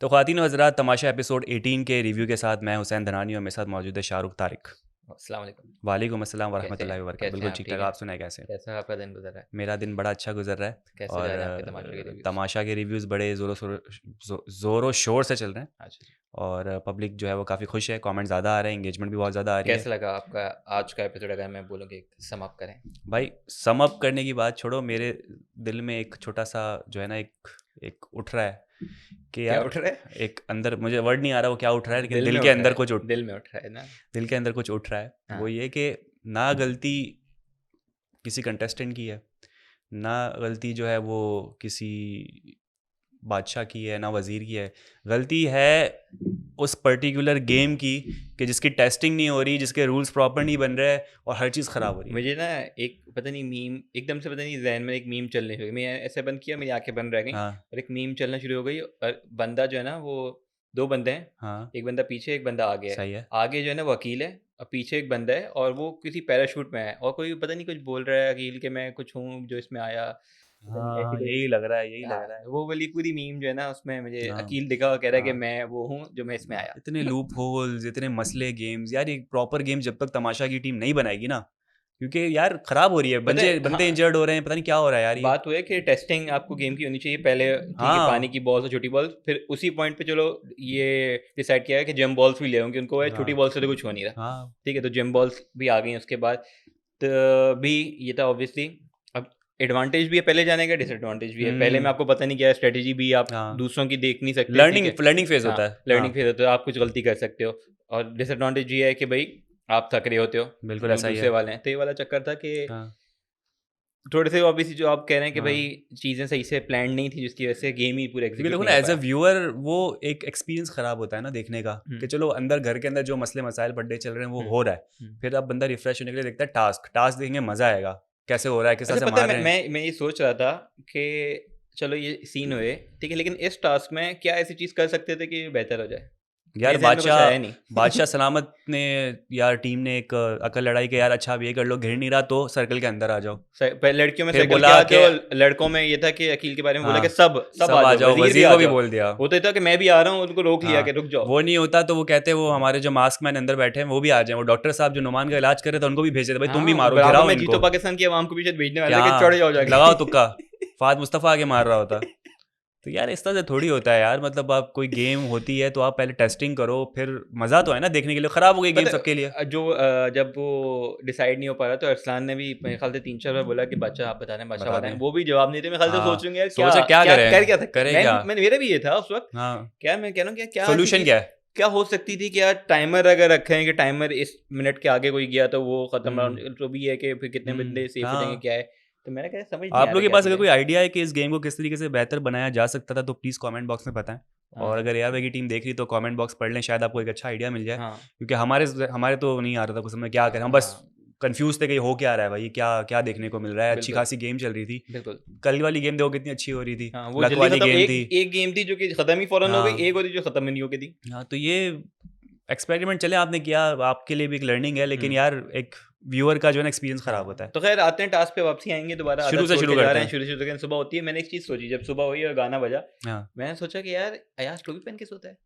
तो ख़वातीन व हज़रात, तमाशा एपिसोड 18 के रिव्यू के साथ मैं हुसैन धनानी और मेरे साथ मौजूद है शाहरुख तारिक। अस्सलाम वालेकुम। वालेकुम अस्सलाम कैसे वरहमतुल्लाहि हैं? वबरकातुहू। कैसे हैं बिल्कुल आप? ठीक ठीक ठाक, हैं? आप सुनाए कैसे हैं? कैसा आपका दिन गुज़र रहा है? मेरा दिन बड़ा अच्छा गुजर रहा है कैसे जा और रहे हैं आपके तमाशे के रिव्यूज़? तमाशा के रिव्यूज़ बड़े ज़ोरों शोर से चल रहे हैं अच्छा जी। और पब्लिक जो है वो काफ़ी खुश है, कमेंट ज़्यादा आ रहे हैं, एंगेजमेंट भी बहुत ज़्यादा आ रही है। कैसा लगा आपका आज का एपिसोड अगर मैं बोलूँ कि सम अप करें? भाई सम अप करने की बात छोड़ो, मेरे दिल में एक छोटा सा जो है ना एक उठ रहा है कि क्या यार उठ रहा है? एक अंदर, मुझे वर्ड नहीं आ रहा वो क्या उठ रहा है, लेकिन दिल दिल में के उठ रहा अंदर है, कुछ दिल में उठ रहा है ना? दिल के अंदर कुछ उठ रहा है। हाँ। वो ये कि ना गलती किसी कंटेस्टेंट की है, ना गलती जो है वो किसी बादशाह की है, ना वज़ीर की है। गलती है उस पर्टिकुलर गेम की कि जिसकी टेस्टिंग नहीं हो रही, जिसके रूल्स प्रॉपर नहीं बन रहे और हर चीज़ ख़राब हो रही है। मुझे ना एक पता नहीं मीम एकदम से पता नहीं ज़हन में एक मीम चलने लगी। मैं ऐसे बंद किया, मेरी आँखें बंद रह गईं हाँ, और एक मीम चलना शुरू हो गई और बंदा जो है ना वो 2 बंदे हैं, हाँ, एक बंदा पीछे, एक बंदा आगे है। सही है। आगे जो है ना वो अकील है और पीछे एक बंदा है और वो किसी पैराशूट में है और कोई पता नहीं कुछ बोल रहा है अकील के, मैं कुछ हूँ जो इसमें आया। पता नहीं ऐसी हाँ, कोई यही लग रहा है, यही हाँ, लग रहा है। वो वाली पूरी मीम जो है ना उसमें मुझे हाँ, अकील दिखा और कह रहा है कि हाँ। मैं वो हूँ जो मैं इसमें आया। इतने लूप होल्स, इतने मसले गेम्स, यार ये प्रॉपर गेम जब तक तमाशा की टीम नहीं बनाएगी ना, क्योंकि यार ख़राब हो रही है, पता है बंदे हाँ, इंजर्ड हो रहे हैं, पता नहीं क्या हो रहा है यार ये। बात वो है कि टेस्टिंग आपको गेम की होनी चाहिए पहले। ठीक है, पानी हाँ, की बॉल्स और छोटी बॉल्स, फिर उसी पॉइंट पे चलो ये डिसाइड किया है कि जेम बॉल्स भी ले होंगे उनको, छोटी हाँ, बॉल्स से तो कुछ हो नहीं रहा। हाँ, ठीक है, तो जेम बॉल्स भी आ गई उसके बाद। तो भी ये था ऑब्वियसली। अब एडवांटेज भी है पहले जाने का, डिसएडवांटेज भी है। पहले में हुँ, आपको पता नहीं क्या है, स्ट्रेटजी भी आप हाँ। दूसरों की देख नहीं सकते। ठीक लर्निंग है, लर्निंग फेज़ हाँ, होता है। लर्निंग हाँ, फेज होता है, आप कुछ गलती कर सकते हो। और डिसएडवांटेज ये है कि भाई आप थक रहे होते हो, बिल्कुल लोग ऐसा ही दूसरे है। वाले हैं। तो ये वाला चक्कर था कि हाँ, थोड़े से ऑब्वियसली जो आप कह रहे हैं कि भाई हाँ। चीज़ें सही से प्लान नहीं थी, जिसकी वजह से गेम ही पूरा क्योंकि एग्जीक्यूट देखो ना नहीं हो एज़ अ पाया। व्यूअर वो एक एक्सपीरियंस ख़राब होता है ना देखने का, हुँ, कि चलो अंदर घर के अंदर जो मसले मसाइल बड्डे चल रहे हैं वो हुँ, हो रहा है। हुँ। फिर अब बंदा रिफ्रेश होने के लिए देखता है टास्क देखेंगे, मज़ा आएगा। कैसे हो रहा है, किस तरह अच्छा, से पता है मार रहे हैं। मैं ये सोच रहा था कि चलो ये सीन हुए, ठीक है, लेकिन इस टास्क में क्या ऐसी चीज़ कर सकते थे कि बेहतर हो जाए? यार मेरे ज़हन में कुछ आया बादशाह नहीं। सलामत ने यार टीम ने एक अकल लड़ाई के यार अच्छा अब ये कर लो, घिर नहीं रहा तो सर्कल के अंदर आ जाओ। पहले लड़कियों में फिर सर्कल बोला के आते कि और लड़कों में ये था कि अकील के बारे में बोला कि हाँ, सब सब आ आ जाओ, जाओ, वज़ीर भी वज़ीर आ को भी जाओ। बोल दिया। वो तो ये था कि मैं भी आ रहा हूँ, उनको रोक लिया हाँ, कि रुक जाओ। वो नहीं होता तो वो कहते वो हमारे जो मास्क मैन अंदर बैठे हैं वो भी आ जाएँ, वो डॉक्टर साहब जो नुमान का इलाज कर रहे थे उनको भी भेज देते, भाई तुम भी हाँ, मारो, बराबर गिराओ में इनको। जीतो पाकिस्तान की आवाम को भी शायद भेजने वाले क्या थे कि चढ़ जाओ लगाओ जाके। तुक्का, फ़ाहद मुस्तफ़ा आके मार रहा होता। तो यार इस तरह से थोड़ी होता है यार, मतलब आप कोई गेम होती है तो आप पहले टेस्टिंग करो, फिर मज़ा तो है ना देखने के लिए। ख़राब हो गई गेम पता सबके लिए। है, जब वो डिसाइड नहीं हो पा रहा तो अरसलान ने भी मेरे ख्याल से 3-4 बार बोला कि बादशाह आप बता रहे हैं, बादशाह बता बता रहे दें। हैं। वो भी जवाब नहीं थे। मेरे ख्याल से सोच हाँ, रहे होंगे यार क्या सोचा क्या क्या करें? कर क्या सकते हैं? करें क्या? मेरा भी ये था उस वक़्त। हाँ, क्या मैं कह रहा हूँ कि क्या ऐसी सॉल्यूशन चीज़ क्या है? क्या हो सकती थी कि यार टाइमर अगर रखें कि टाइमर इस मिनट के आगे कोई गया तो वो खत्म हुँ, राउंड, जो भी है कि फिर कितने बंदे सेफ हो जाएँगे, हाँ। क्या है? तो मैंने कहा समझ नहीं आप आ लोग रहा के क्या पास चीज़ अगर है। कोई आइडिया है कि इस गेम को किस तरीके से बेहतर बनाया जा सकता था तो प्लीज़ कमेंट बॉक्स में बताएं। और हाँ, अगर एआर की टीम देख रही तो कमेंट बॉक्स पढ़ लें, शायद आपको एक अच्छा आइडिया मिल जाए। हाँ, क्योंकि हमारे तो नहीं आ रहा था कुछ समझ, क्या करें हम, बस हाँ, कंफ्यूज थे कि हो क्या रहा है भाई, क्या क्या देखने को मिल रहा है। अच्छी बिल्कुल, खासी गेम चल रही थी, बिल्कुल। कल वाली गेम देखो कितनी अच्छी हो रही थी, हाँ, वो लक जल्दी वाली खत्म। गेम एक थी। एक गेम थी जो कि खत्म ही फ़ौरन हो गई, हाँ, एक और थी जो खत्म ही नहीं होके थी। हाँ, तो ये एक्सपेरिमेंट चले आपने किया, आपके लिए भी एक लर्निंग है, लेकिन हुँ। यार एक व्यूअर का जो है ना एक्सपीरियंस ख़राब होता हाँ, है। तो ख़ैर आते हैं टास्क पे, वापसी आएँगे दोबारा, आधा शुरू से छोड़ शुरू के जा करते रहे हैं, हैं। शुरू से सुबह होती है। मैंने एक चीज़ सोची जब सुबह हुई और गाना बजा, हाँ, मैंने सोचा कि यार अयाज़ टोपी पहन के सोता है।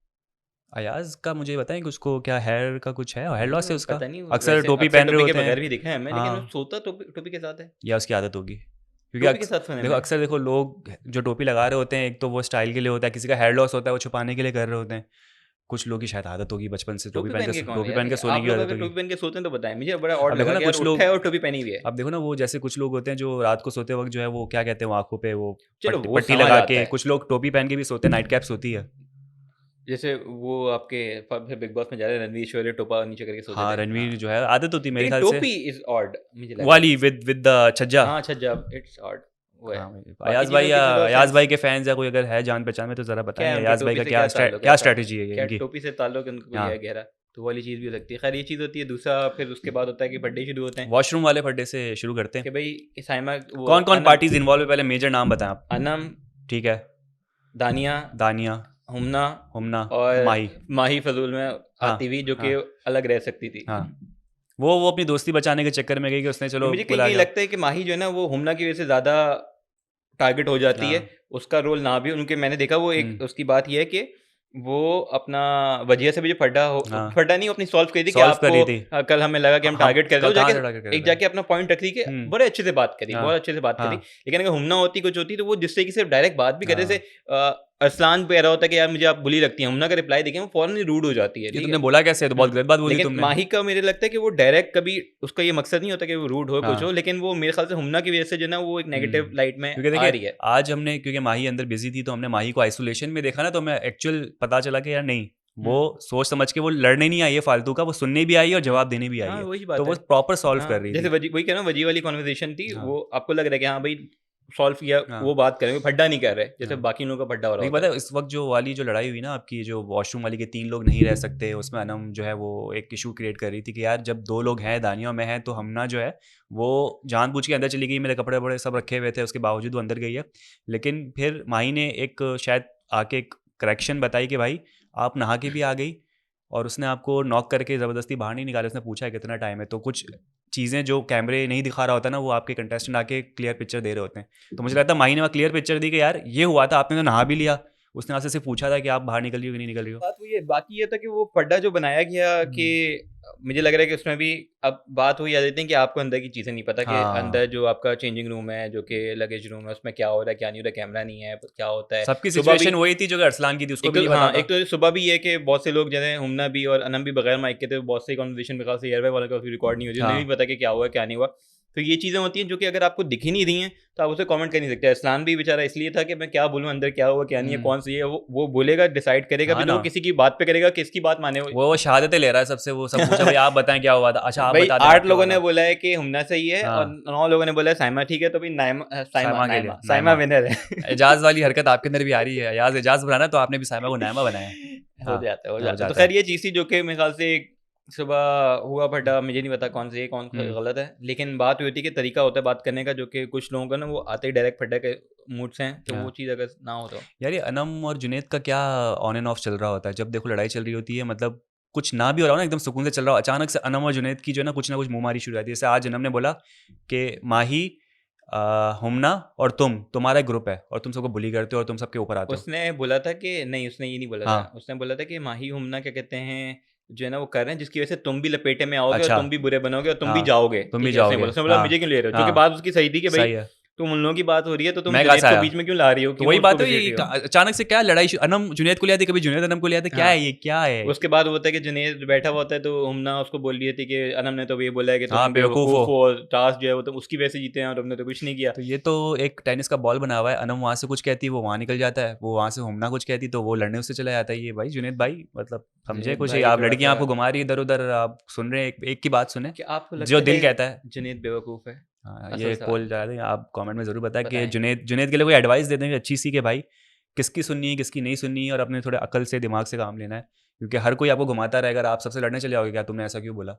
अयाज़ का मुझे बताएं कि उसको क्या हेयर का कुछ है, हेयर लॉस है उसका। पता नहीं, अक्सर वैसे टोपी अक्सर पहन रहे टोपी के होते हैं। बगैर भी देखा है हमें, लेकिन वो हाँ, सोता टोपी टोपी के साथ है। या उसकी आदत होगी, क्योंकि टोपी के साथ सोने में। अक्सर देखो लोग जो टोपी लगा रहे होते हैं, एक तो वो स्टाइल के लिए होता है, किसी का हेयर लॉस होता है वो छुपाने के लिए कर रहे होते हैं। कुछ लोग की शायद आदत होगी बचपन से टोपी पहन के कौन है टोपी यार? पहन के सोने आप की लोग आदत अगर होगी। टोपी पहन के सोते हैं तो बताएँ। मुझे बड़ा ऑड अब देखो लगा ना कि यार कुछ उठा लोग है और टोपी पहनी हुई है। अब देखो ना वो जैसे कुछ लोग होते हैं जो रात को सोते वक्त जो है वो क्या कहते हैं, वो आंखों पे वो चलो वो पट्टी समझ लगा आता के, है। कुछ लोग टोपी पहन के भी सोते हैं, नाइट कैप्स होती है। जैसे वो आपके फिर बिग बॉस में जा रहे हैं, रणवीर शोरे टोपा नीचे करके सोते हाँ, थे। हाँ, रणवीर जो है आदत होती है मेरे लेकिन ख्याल से। टोपी इज़ ऑड मुझे लगा। वाली विद द छज्जा। हाँ, छज्जा, इट्स ऑड वो है। हाँ भाई, बाकी चीज़ों के तो अयाज सेंस भाई के फैंस या कोई अगर है जान पहचान में तो ज़रा क्या बताएं है, उनके अयाज भाई टोपी का से क्या ताल्लुक है? क्या ऐसा स्ट्रैटेजी है क्या इनकी। टोपी से ताल्लुक उनका कोई हाँ, है गहरा? तो वो वाली चीज़ भी हो सकती है। खैर ये चीज़ होती है। दूसरा फिर उसके बाद होता है कि बर्थडे शुरू होते हैं वॉशरूम वाले फड्डे से शुरू करते हैं। कि भाई साइमा वो कौन कौन अनम पार्टीज इन्वॉल्व है, पहले मेजर नाम बताएं आप। अनम, ठीक है। दानिया, दानिया, हुमना हुमना, और माही। माही फजूल में हाँ, आती हुई, जो कि हाँ, अलग रह सकती थी। हाँ। वो अपनी दोस्ती बचाने के चक्कर में गई कि उसने चलो मुझे कहीं बुला कहीं गया। लगता है कि माही जो है ना वो हुमना की वजह से ज़्यादा टारगेट हो जाती है। हाँ, उसका रोल ना भी उनके मैंने देखा, वो एक हम्म, उसकी बात ये है कि वो अपना वजिया से भी जो फड्डा हाँ फड्डा नहीं, वो अपनी सॉल्व करी थी कि सॉल्व कर रही आपको थी कल हमें लगा कि हम टारगेट कर रहे हो, कहाँ जाके से टारगेट कर एक रहे थे जाके अपना पॉइंट रख ली कि बड़े अच्छे से बात करी, हाँ बहुत अच्छे से बात करी। हाँ लेकिन अगर हुमना होती कुछ होती तो वो जिस तरीके से डायरेक्ट बात भी करे, हाँ जैसे अरसलान पे रहा होता है कि यार मुझे आप बुली लगती है, हुमना का रिप्लाई देखें वो फौरन ही रूड हो जाती है, ये ठीक तुमने है। बोला कैसे, तो बहुत गलत बात बोली लेकिन तुमने। माही का मेरे लगता है कि वो डायरेक्ट कभी उसका ये मकसद नहीं होता कि वो रूड हो कुछ हो, हाँ लेकिन वो मेरे ख्याल से हुमना की वजह से जो ना वो एक नेगेटिव लाइट में क्योंकि आ देखिए रही है। आज हमने, क्योंकि माही अंदर बिजी थी तो हमने माही को आइसोलेशन में देखा ना, तो हमें एक्चुअल पता चला कि यार नहीं, वो सोच समझ के वो लड़ने नहीं आई है फालतू का, वो सुनने भी आई है और जवाब देने भी आई हाँ है, वही तो बात वो है। प्रॉपर सॉल्व हाँ कर रही जैसे थी। वही कह रहा हूँ, वजी वाली कॉन्वर्सेशन थी, हाँ वो आपको लग रहा है कि हाँ भाई सॉल्व किया, हाँ वो बात करेंगे, फड्डा नहीं कर रहे जैसे हाँ बाकी लोगों का फड्डा हो रहा लेकिन होता पता है। है इस वक्त जो वाली जो लड़ाई हुई ना आपकी, जो वॉशरूम वाली के 3 लोग नहीं रह सकते, उसमें अनम जो है वो एक इशू क्रिएट कर रही थी कि यार जब 2 लोग हैं दानियों में हैं, तो हमना जो है वो जानबूझ के अंदर चली गई, मेरे कपड़े वपड़े सब रखे हुए थे, उसके बावजूद वो अंदर गई है। लेकिन फिर माही ने एक शायद आके एक करेक्शन बताई कि भाई आप नहा के भी आ गई, और उसने आपको नॉक करके ज़बरदस्ती बाहर नहीं निकाला, उसने पूछा है कितना टाइम है, तो कुछ चीज़ें जो कैमरे नहीं दिखा रहा होता ना, वो आपके कंटेस्टेंट आके क्लियर पिक्चर दे रहे होते हैं। तो मुझे लगता है माही ने वहाँ क्लियर पिक्चर दी कि यार ये हुआ था, आपने तो नहा भी लिया, उसने आपसे सिर्फ पूछा था कि आप बाहर निकल रही हो कि नहीं निकल रही हो। बात वही है, बाकी ये था कि वो फड्डा जो बनाया गया कि मुझे लग रहा है कि उसमें भी अब बात हुई आ जाती है कि आपको अंदर की चीज़ें नहीं पता कि अंदर हाँ जो आपका चेंजिंग रूम है, जो कि लगेज रूम है, उसमें क्या हो रहा है क्या नहीं हो रहा है, कैमरा नहीं है, क्या होता है। सबकी सुबह भी सिचुएशन वही थी जो कि अरसलान की थी, उसको एक भी नहीं तो पता हाँ, था। एक तो सुबह भी ये है कि बहुत से लोग जैसे हुमना भी और अनम भी बगैर माइक के थे, बहुत सी कॉन्वर्सेशन मेरे ख्याल से एयरवे वाला का रिकॉर्ड नहीं होती, उन्हें हाँ नहीं पता कि क्या हुआ क्या नहीं हुआ। तो ये चीज़ें होती हैं जो कि अगर आपको दिख ही नहीं रही हैं तो आप उसे कमेंट कर नहीं सकते। असलान भी बेचारा इसलिए था कि मैं क्या बोलूँ अंदर क्या हुआ क्या नहीं है, कौन सी है, वो बोलेगा, डिसाइड करेगा भी, हाँ तो वो ना, किसी की बात पे करेगा, किसकी बात माने वो शहादतें ले रहा है सबसे, वो सब पूछा भाई आप बताएं क्या हुआ था, अच्छा आप भाई बता दें 8 आप क्या लोगों हुआ ने था। बोला है कि हुमना सही है और हाँ 9 लोगों ने बोला है साइमा ठीक है, तो भाई नाइमा साइमा साइमा के लिए नाइमा साइमा नायमा, विनर है। एजाज वाली हरकत आपके अंदर भी आ रही है, अयाज एजाज बनाना, तो आपने भी साइमा को नायमा बनाया है। हो हाँ जाता है हो हो जाता है। तो जाता खैर है। ये चीज़ थी जो कि मेरे ख्याल से सुबह हुआ फटा, मुझे नहीं पता कौन सही है कौन हम्म गलत है, लेकिन बात हुई थी कि तरीका होता है बात करने का, जो कि कुछ लोगों का ना वो आते ही डायरेक्ट फटा के मूड से हैं, तो वो हाँ चीज़ अगर ना हो तो यार ये अनम और जुनैद का क्या ऑन एंड ऑफ चल रहा होता है, जब देखो लड़ाई चल रही होती है, मतलब कुछ ना भी हो रहा हो ना, एकदम सुकून से चल रहा हो, अचानक से अनम और जुनैद की जो है ना कुछ ना कुछ मुंहमारी शुरू हो जाती है। जैसे आज अनम ने बोला कि माही हुमना और तुम्हारा एक ग्रुप है और तुम सबको बुली करते हो और तुम सबके ऊपर आते हो। उसने बोला था कि नहीं, उसने ये नहीं बोला था, हाँ उसने बोला था कि माही हुमना क्या कहते हैं जो है ना वो कर रहे हैं, जिसकी वजह से तुम भी लपेटे में आओगे और अच्छा तुम भी बुरे बनोगे और तुम भी हाँ जाओगे, तुम भी ठीक है, जाओगे उसने बोला हाँ मुझे क्यों ले रहे हो, जो कि हाँ बात उसकी सही थी कि भाई सही है। तुम उन लोगों की बात हो रही है तो तुम मैं कहाँ जुनैद से को आया, बीच में क्यों ला रही हो, तो क्यों वही उसको बात है, घसीट रही हो। अचानक से क्या लड़ाई अनम जुनैद को ले आती, कभी जुनैद अनम को ले आते, क्या हाँ, है ये क्या है। उसके बाद वो होता है कि जुनैद बैठा हुआ होता है, तो हुमना उसको बोल रही थी कि अनम ने तो ये बोला है कि हाँ तुम बेवकूफ़ हो। बेवकूफ़ हो और टास्क जो है वो तुम उसकी वजह से जीते हैं और तुमने तो कुछ नहीं किया। तो ये तो एक टेनिस का बॉल बना हुआ है, अनम वहाँ से कुछ कहती है वो वहाँ निकल जाता है, वो वहाँ से हुमना कुछ कहती तो वो लड़ने उससे चला जाता है। ये भाई जुनैद भाई मतलब समझे जुनैद कुछ, भाई आप थोड़ा लड़कियाँ सा, आपको घुमा रही इधर उधर, आप सुन रहे हैं एक की बात सुने क्या आपको जो लगता दिल है कहता है। जुनैद बेवकूफ़ है? हाँ असल ये एक सवाल पोल जा रहे हैं, आप कमेंट में ज़रूर बताएं कि बताएं। जुनैद जुनैद के लिए कोई एडवाइस दे देंगे अच्छी सी कि भाई किसकी सुननी है किसकी नहीं सुननी है, और अपने थोड़े अकल से दिमाग से काम लेना है, क्योंकि हर कोई आपको घुमाता रहेगा, आप सबसे लड़ने चले जाओगे क्या तुमने ऐसा क्यों बोला।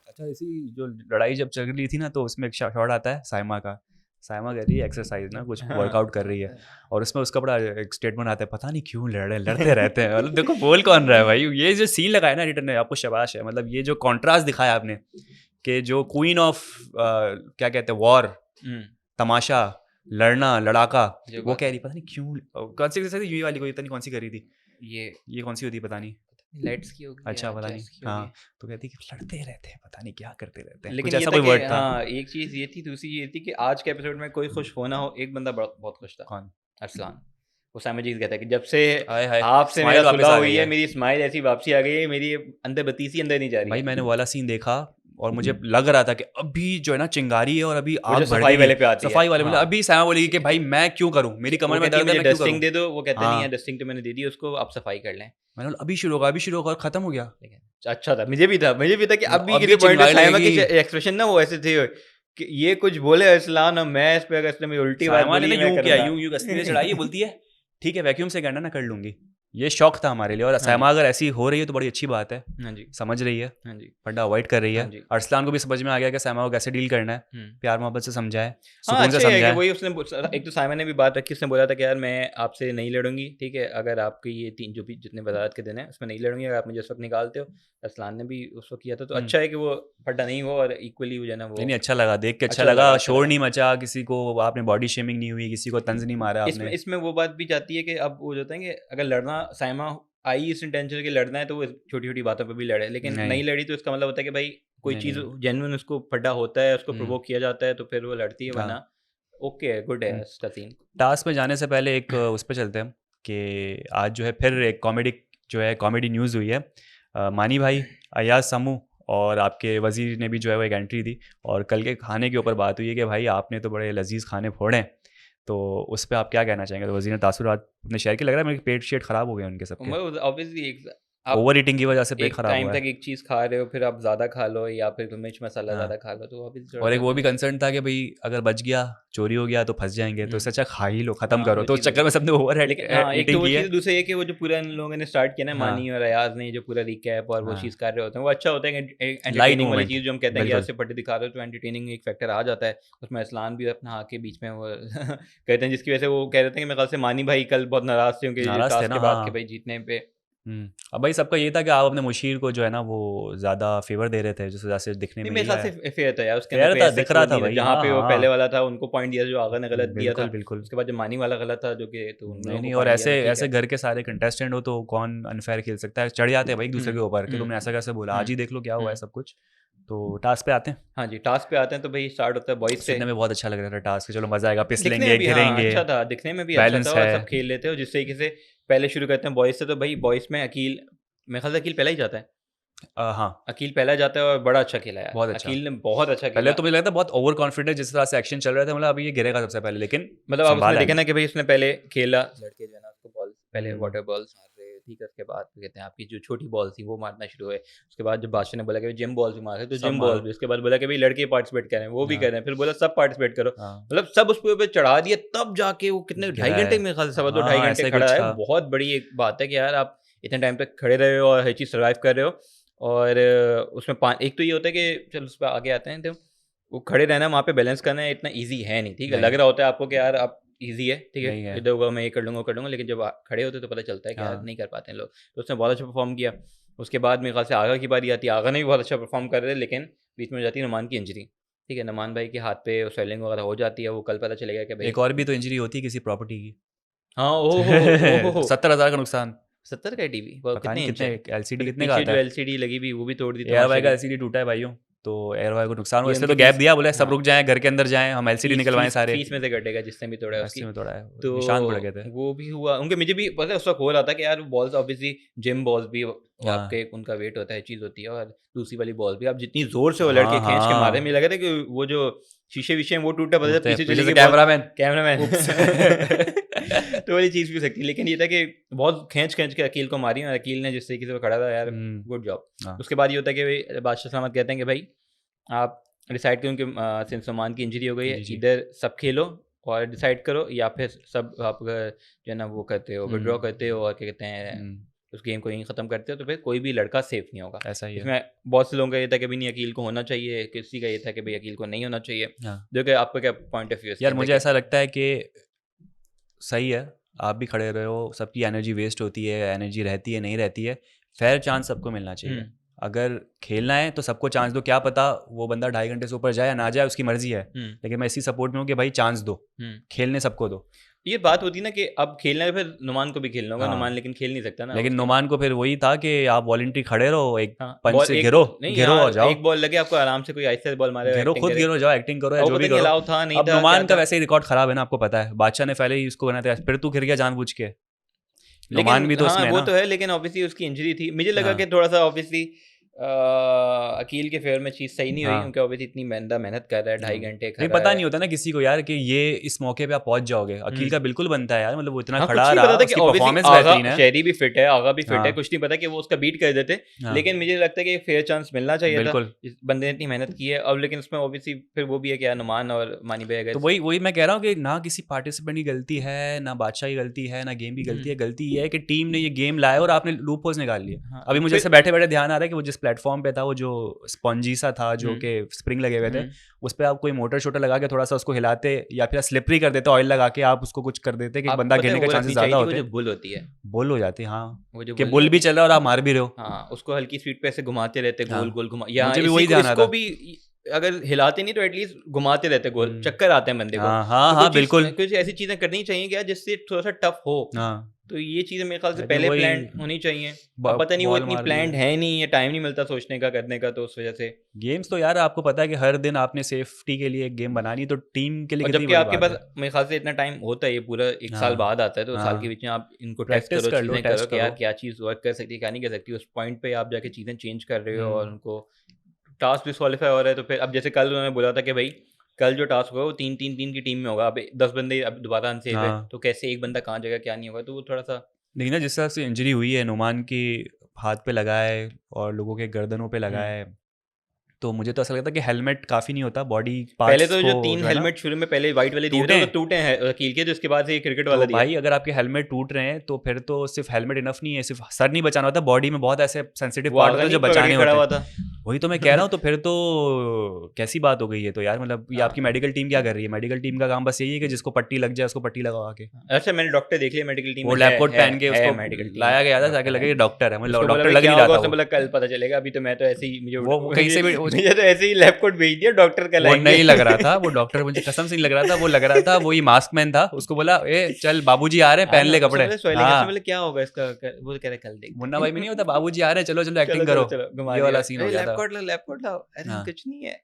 अच्छा इसी जो लड़ाई जब चल रही थी ना, तो उसमें एक शॉट आता है साइमा का, साइमा कर रही है एक्सरसाइज ना, कुछ हाँ, वर्कआउट कर रही है, और उसमें उसका बड़ा एक स्टेटमेंट आता है, पता नहीं क्यों लड़ते रहते हैं, मतलब देखो बोल कौन रहा है भाई, ये जो सीन लगाया ना एडिटर ने, आपको शाबाश है, मतलब ये जो कॉन्ट्रास्ट दिखाया आपने कि जो क्वीन ऑफ क्या कहते हैं वॉर, हुँ, तमाशा, लड़ना लड़ाका, जो वो बात कह है। रही पता नहीं क्यों कौन सी ये वाली कोई पता नहीं कौन सी कर रही थी, ये ये कौन सी होती है पता नहीं। लाइट्स की होगी अच्छा या पता नहीं चेस की होगी। हाँ, तो कहती है कि लड़ते रहते हैं पता नहीं क्या करते रहते हैं, कुछ लेकिन ये ऐसा था कोई कि वर्ड था। हाँ, एक चीज़ ये थी, दूसरी ये थी कि आज के एपिसोड में कोई खुश हो ना हो, एक बंदा बहुत खुश था, कौन, अरसलान। वो साइमन जी कहता है कि जब से हाय हाय आपसे मेरा स्माइल वापस सुलह आ हुई गई है, है। मेरी स्माइल ऐसी वापसी आ गई है, मेरी अंदर बतीसी अंदर नहीं जा रही भाई है। मैंने वो वाला सीन देखा और मुझे लग रहा था कि अभी जो है ना चिंगारी है और अभी वो जो आग सफाई भड़केगी, वाले पे आती है, सफाई वाले मतलब हाँ। अभी सामा बोलेगी कि भाई मैं क्यों करूं, मेरी वो कमर में कहती है दर्द है मुझे मैं क्यों करूं। डस्टिंग दे दो, वो कहते नहीं है हाँ डस्टिंग तो मैंने दे दी उसको, आप सफाई कर लें। मैंने बोला अभी शुरू होगा और खत्म हो गया। लेकिन अच्छा था, मुझे भी था कि अभी अभी किसी पॉइंट पे चिंगारी साइमा की लगेगी। एक्सप्रेशन ना वो ऐसे थे कि ये कुछ बोले अरसलान और मैं इस पे अगर इसने मेरी उल्टी बात सामा ने ना बोली मैं यूं किया, करूंगा। यूं यूं कस्ती से चढ़ाई है, बोलती है ठीक है वैक्यूम से करना ना कर लूंगी। ये शौक था हमारे लिए, और हाँ जी, सामा अगर ऐसी हो रही है तो बड़ी अच्छी बात है, हाँ जी, समझ रही है, हाँ जी, फंडा अवॉइड कर रही हाँ है। जी। अरसलान को भी समझ में आ गया कि सामा को कैसे डील करना है, हुँ। प्यार मोहब्बत से समझाए, हाँ, सुकून से अच्छा ये है कि समझाए। वही उसने एक तो साइमन ने भी बात रखी, उसने बोला था कि यार मैं आपसे नहीं लड़ूंगी, ठीक है, अगर आपके ये 3 जो भी जितने वज़ाहत के दिन हैं उसमें नहीं लड़ूंगी, अगर आप मुझे उस वक्त निकालते हो। अरसलान ने भी उस वक्त किया था, तो अच्छा है कि वो फड्डा नहीं हुआ और इक्वली वो जो है ना नहीं वो नहीं अच्छा लगा, देख के अच्छा अच्छा लगा, लगा, अच्छा शोर लगा। नहीं मचा, किसी को आपने बॉडी शेमिंग नहीं हुई, किसी को तंज नहीं मारा इसमें आपने। इसमें वो बात भी जाती है कि अब वो जो होता है कि अगर लड़ना साइमा आई इस इंटेंशन के लड़ना है तो वो छोटी छोटी बातों पे भी लड़े, लेकिन नहीं नहीं लड़ी तो इसका मतलब होता है कि भाई कोई नहीं चीज़ नहीं जेन्युइन उसको फड्डा होता है, उसको हम्म, प्रोवोक किया जाता है तो फिर वो लड़ती है, हाँ वरना ओके गुड है हम्म। इसका सीन। टास्क में जाने से पहले एक उस पर चलते हैं कि आज जो है फिर एक कॉमेडी जो है कॉमेडी न्यूज़ हुई है। मानी भाई, अयाज समू और आपके वज़ीर ने भी जो है वो एक एंट्री दी और कल के खाने के ऊपर बात हुई है कि भाई आपने तो बड़े लजीज खाने फोड़े हैं, तो उस पर आप क्या कहना चाहेंगे? तो वज़ीर ने तासुरात अपने शेयर के, लग रहा है मेरे पेट शेट ख़राब हो गए उनके सबके, ऑब्वियसली आप ओवर ईटिंग की वजह से पेट एक ख़राब टाइम हुआ तक है। एक चीज़ खा रहे हो, फिर आप ज़्यादा खा लो या फिर मिर्च मसाला ज़्यादा हाँ, खा लो, तो ऑब्वियसली और एक वो भी थोड़ा-सा कंसर्न था कि भाई अगर बच गया, चोरी हो गया तो फंस जाएंगे, तो हुँ। इससे अच्छा खा ही लो, ख़त्म हाँ, करो। वो तो उस चीज़ चक्कर है। में सबने ओवर लेकिन हाँ, एक तो ईटिंग वो की चीज़, है। दूसरा ये कि वो जो पूरा इन लोगों ने स्टार्ट किया ना, हाँ मानी और अयाज़ ने जो पूरा रिकैप और वो हाँ, चीज़ कर रहे होते हैं, वो अच्छा होता है कि लाइट एंटरटेनिंग वाली मोमेंट, चीज़ जो हम कहते हैं कि बिल्कुल। ऐसे पट्टे दिखा रहे हो तो एंटरटेनिंग एक फैक्टर आ जाता है। उसमें असलान भी अपना आके बीच में वो कहते हैं, जिसकी वजह से वो कह रहे थे कि मेरे ख्याल से मानी भाई कल बहुत नाराज़ थे उनके नाराज़ थे टास्क ना, के बाद कि हाँ। भाई जीतने पे। अब भाई सबका ये था कि आप अपने मुशीर को जो है ना वो ज़्यादा फेवर दे रहे थे, जिस वजह से दिखने नहीं, में मेरे यही हिसाब आया। से फेयर था यार, उसके अंदर फेयर कोई था, ऐसा दिख रहा वो था नहीं था। भाई, जहाँ हाँ पे वो पहले हाँ, वाला था उनको पॉइंट दिया, जो आगा ने गलत दिया था, बिल्कुल बिल्कुल। उसके बाद जो मानी वाला गलत था जो कि, तो उन नहीं लोगों को नहीं, और पॉइंट दिया ऐसे था, ठीक ऐसे है। घर के सारे कंटेस्टेंट हो तो कौन अनफेयर खेल सकता है? चढ़ जाते हैं भाई एक दूसरे के ऊपर कि हुँ, तुमने ऐसा कैसे बोला, आज हुँ, ही देख लो क्या हुआ है हुँ। सब कुछ। तो टास्क पे आते हैं। हाँ जी, टास्क पे आते हैं तो भई स्टार्ट होता है बॉयज़ से। सुनने में बहुत अच्छा लग रहा था टास्क, चलो मज़ा आएगा, दिखने में फिसलेंगे भी हाँ, गिरेंगे, अच्छा था, दिखने में भी अच्छा था बैलेंस और है। सब खेल लेते हो जिस तरीके से। पहले शुरू करते हैं बॉयज़ से, तो भई बॉयज़ में अकील, मेरे ख़्याल से अकील पहला ही जाता है। हाँ, अकील पहला जाता है और बड़ा अच्छा खेला यार। बहुत अच्छा। अकील ने बहुत अच्छा पहले खेला। तो मुझे लगा था बहुत ओवर कॉन्फिडेंट, जिस तरह से एक्शन चल रहा था मतलब अभी ये गिरेगा सबसे पहले, लेकिन मतलब आप उसमें संभाला देखें है। ना कि भाई उसने पहले खेला, लड़के जो है ना उसको बॉल पहले हम्म, वाटर बॉल्स मार रहे हैं, ठीक है, उसके बाद फिर कहते हैं आपकी जो छोटी बॉल थी वो मारना शुरू हुए। उसके बाद जब बादशाह ने बोला कि जिम बॉल्स भी मार रहे हैं, तो सब जिम बॉल्स मारो। भी। उसके बाद बोला कि भाई लड़के पार्टिसिपेट कर रहे हैं, वो भी कर हाँ रहे हैं, फिर बोला सब पार्टिसिपेट करो। हाँ, मतलब सब उसके ऊपर चढ़ा दिया, तब जाके वो कितने ढाई गिरा है। घंटे, मेरे ख्याल से सवा दो हाँ ढाई हाँ, घंटे ऐसा ही खड़ा कुछ है। था। बहुत बड़ी एक बात है कि यार आप इतने टाइम तक खड़े रहे हो और हर चीज़ सर्वाइव कर रहे हो। और उसमें एक तो ये होता है कि चलो उस पर आगे आते हैं, तो वो खड़े रहना, वहाँ पे बैलेंस करना है, इतना ईजी है नहीं, ठीक है। लग नहीं रहा होता है आपको कि यार आप ईजी है, ठीक है, नहीं है। इधर होगा मैं ये कर लूँगा वो कर लूँगा, लेकिन जब खड़े होते तो पता चलता है कि यार हाँ नहीं कर पाते हैं लोग। तो उसने बहुत अच्छा परफॉर्म किया। उसके बाद मेरे ख्याल से आगा की बारी आती है, आगा ने भी बहुत अच्छा परफॉर्म कर रहे थे, लेकिन बीच में हो जाती है नुमान की इंजरी, ठीक है। नुमान भाई के हाथ पे स्वेलिंग वगैरह हो जाती है, वो कल पता चलेगा कि भाई एक और भी तो इंजरी होती है किसी प्रॉपर्टी की। हाँ, ओहो 70,000 का नुकसान। 70 का टीवी, वो पता नहीं कितने इंच कितने, है? एलसीडी फिर कितने का पीछे आता जो है। एलसीडी लगी हुई वो भी तोड़ दी एयर वाई का तमाशे की। एलसीडी टूटा है भाइयों, तो एयर वाई को नुकसान हुआ, ये इसलिए उनकी तो गैप फीस, दिया, बोले सब हाँ, रुक जाएं, घर के अंदर जाएं, हम एलसीडी फीस निकलवाएं फीस सारे। फीस में से कटेगा जिसने भी तोड़ा है उसकी। अस्सी में तोड़ा है, तो निशान पड़ गए थे। वो भी हुआ उनके। मुझे भी पता है उस वक्त हो रहा था कि यार बॉल्स ऑब्वियसली जिम बॉल्स भी हाँ आपके उनका वेट होता है, चीज़ होती है, और दूसरी वाली बॉल भी आप जितनी जोर से वो हाँ लड़के खींच के मारे, हाँ, मुझे लग रहा था कि वो जो शीशे विशे हैं वो टूटा, पता टूटते हैं पीछे पीछे चली से गई बॉल, कैमरा मैन। कैमरामैन उप्स। तो वाली चीज़ भी हो सकती है। लेकिन ये था कि बहुत खींच खींच के अकील को मारी, और अकील ने जिस तरीके से वो खड़ा था यार, गुड जॉब। हाँ उसके बाद ये होता है कि भाई बादशाह सलामत कहते हैं कि भाई आप डिसाइड करूँ कि सिंस नुमान की इंजरी हो गई है, जी जी। इधर सब खेलो और डिसाइड करो, या फिर सब आप जो है ना वो करते हो, विड्रॉ करते हो और क्या कहते हैं उस गेम को यहीं ख़त्म करते हो, तो फिर कोई भी लड़का सेफ नहीं होगा। ऐसा ही है। इसमें बहुत से लोगों का ये था कि भाई नहीं अकील को होना चाहिए, किसी का ये था कि भाई अकील को नहीं होना चाहिए। हाँ जो कि आपका क्या पॉइंट ऑफ व्यू है यार, मुझे ऐसा लगता है कि सही है, आप भी खड़े रहे हो, सबकी एनर्जी वेस्ट होती है, एनर्जी रहती है नहीं रहती है, फेयर चांस सबको मिलना चाहिए। अगर खेलना है तो सबको चांस दो, क्या पता वो बंदा 2.5 घंटे से ऊपर जाए या ना जाए, उसकी मर्जी है, लेकिन मैं इसी सपोर्ट में हूँ कि भाई चांस दो, खेलने सबको दो। ये बात होती है ना कि अब खेलना है, फिर नुमान को भी खेलना होगा, हाँ। नुमान लेकिन खेल नहीं सकता ना। लेकिन नुमान को फिर वही था कि आप वॉलंटरी खड़े रहो, एक हाँ, पंच बॉल से एक गिरो नहीं गिरो यार, और जाओ, एक बॉल लगे आपको आराम से, कोई ऐसे बॉल मारे, गिरो, एक्टिंग खुद करे। गिरो, जाओ, एक्टिंग करो या अब जो भी पता नहीं करो। अलाउ था नहीं अब था, नुमान क्या का था। वैसे ही रिकॉर्ड खराब है ना, आपको पता है, बादशाह ने पहले ही उसको बना दिया, फिर तू गिर गया जानबूझ के। नुमान लेकिन भी तो हाँ उसमें है वो ना। तो है, लेकिन ऑब्वियसली उसकी इंजरी थी, मुझे लगा हाँ कि थोड़ा सा ऑब्वियसली अकील के फेवर में चीज़ सही नहीं हुई, हाँ क्योंकि ऑब्वियसली इतनी मेहनत कर रहा है, 2.5 घंटे नहीं, खड़ा पता है। नहीं होता ना किसी को यार कि ये इस मौके पे आप पहुंच जाओगे। अकील का बिल्कुल बनता है यार, मतलब वो इतना हाँ, कुछ खड़ा नहीं रहा, पता था कि उसकी ऑब्वियसली परफॉर्मेंस आगा बेहतरीन है। शहरी भी फिट है, आगा भी फिट है, हाँ कुछ नहीं पता कि वो उसका बीट कर देते। हाँ लेकिन मुझे लगता है कि एक फेयर चांस मिलना चाहिए था, बिल्कुल। इस बंदे ने इतनी मेहनत की है अब। लेकिन उसमें ऑब्वियसली फिर वो भी है कि यार नुमान और मानी भाई तो अगर वही वही मैं कह रहा हूँ कि ना किसी पार्टिसिपेंट की गलती है, ना बादशाह की गलती है, ना गेम की गलती है, गलती ये है कि टीम ने ये गेम लाया और आपने लूप होल्स निकाल लिए। हाँ, अभी मुझे फिर ऐसे बैठे बैठे ध्यान आ रहा है कि वो जिस प्लेटफॉर्म पे था, वो जो स्पॉन्जी सा था, जो कि स्प्रिंग लगे हुए थे, उस पर आप कोई मोटर शोटर लगा के थोड़ा सा उसको हिलाते, या फिर स्लिपरी कर देते, ऑयल लगा के आप उसको कुछ कर देते कि आपको बंदा पता है गिरने के वो चांसेस रखनी ज़्यादा चाहिए थी, वो होते, जो बुल होती है, बुल हो जाती। हाँ वो जो कि बुल बुल नहीं भी होती, चल रहा है और आप मार भी रहे हो। हाँ उसको हल्की स्पीड पे ऐसे घुमाते रहते, गोल हाँ गोल घुमा, या मुझे भी इसी वही को ध्यान इसको आता। भी अगर हिलाते नहीं तो एटलीस्ट घुमाते रहते गोल, चक्कर आते हैं बंदे को। हाँ हाँ तो हाँ बिल्कुल। कुछ ऐसी चीजें करनी चाहिए क्या जिससे थोड़ा सा टफ हो। हाँ तो ये चीज़ें मेरे ख्याल से I think पहले वही प्लान होनी चाहिए। अब पता नहीं वो बॉल इतनी मार प्लान्ड दिया। है नहीं, या टाइम नहीं मिलता सोचने का, करने का, तो उस वजह से। गेम्स तो यार आपको पता है कि हर दिन आपने सेफ्टी के लिए एक गेम बनानी है, तो टीम के लिए और कितनी जबकि बड़ी आपके बात पास है। मेरे ख्याल से इतना टाइम होता है, ये पूरा एक साल हाँ बाद आता है, तो साल के हाँ, बीच में आप इनको टेस्ट प्रैक्टिस करो, कर लो, चीज़ें करो टेस्ट कि यार करो। क्या चीज़ वर्क कर सकती है, क्या नहीं कर सकती। उस पॉइंट पे आप जाके चीज़ें चेंज कर रहे हो और हम्म उनको टास्क डिस्क्वालीफाई हो रहा है। तो फिर अब जैसे कल उन्होंने बोला था कि भाई कल जो टास्क होगा वो 3-3-3 की टीम में होगा। अब 10 बंदे अब दोबारा अनसेफ है, हाँ, तो कैसे एक बंदा कहाँ जाएगा क्या नहीं होगा, तो वो थोड़ा सा। लेकिन ना जिस तरह से इंजरी हुई है, नुमान की हाथ पे लगा है और लोगों के गर्दनों पे लगा है, तो मुझे तो ऐसा लगता है कि हेलमेट काफ़ी नहीं होता बॉडी पहले पार्ट्स तो को जो 3 जो है ना हेलमेट शुरू में पहले वाइट वाले दिए थे, टूटे। वो तो टूटे हैं कील के, तो उसके बाद से ये क्रिकेट वाला तो दिया। भाई अगर आपके हेलमेट टूट रहे हैं तो फिर तो सिर्फ हेलमेट इनफ नहीं है, सिर्फ सर नहीं बचाना होता, बॉडी में बहुत ऐसे सेंसिटिव वो पार्ट आगे होते हैं जो नहीं पकड़ के बचाने खड़ा होते हुआ हैं। था। वही तो मैं कह रहा हूँ, तो फिर तो कैसी बात हो गई है तो यार, मतलब ये आपकी हाँ। मेडिकल टीम क्या कर रही है? मेडिकल टीम का काम बस यही है कि जिसको पट्टी लग जाए उसको पट्टी लगा के, अच्छा, मैंने डॉक्टर देख लिया मेडिकल टीम वो में, लैब कोट पहन के है उसको मेडिकल टीम लाया में गया था ताकि डॉक्टर लगे है। कि डॉक्टर है, मतलब उसको बोला डॉक्टर भाई लग क्या नहीं रहा होगा, था उसने वो। बोला कल पता चलेगा, अभी तो मैं तो ऐसे ही वो कहीं से भी मुझे तो ऐसे ही लैब कोट भेज दिया, डॉक्टर कल वो आएंगे। नहीं लग रहा था, वो डॉक्टर मुझे कसम से नहीं लग रहा था, वो लग रहा था वही मास्क मैन था। उसको बोला ए चल बाबूजी आ रहे हैं, हाँ पहन ना, ले उसने कपड़े। बोला स्वेलिंग, हाँ उसने बोला क्या होगा इसका, वो कह रहे कल देखते मुन्ना हैं। भाई में नहीं होता बाबूजी आ रहे हैं, चलो चलो चलो एक्टिंग चलो करो, चलो, घुमा ये दिया, वाला सीन हो गया लैब था। कोट लो, लैब कोट लाओ, अरे हाँ कुछ नहीं है।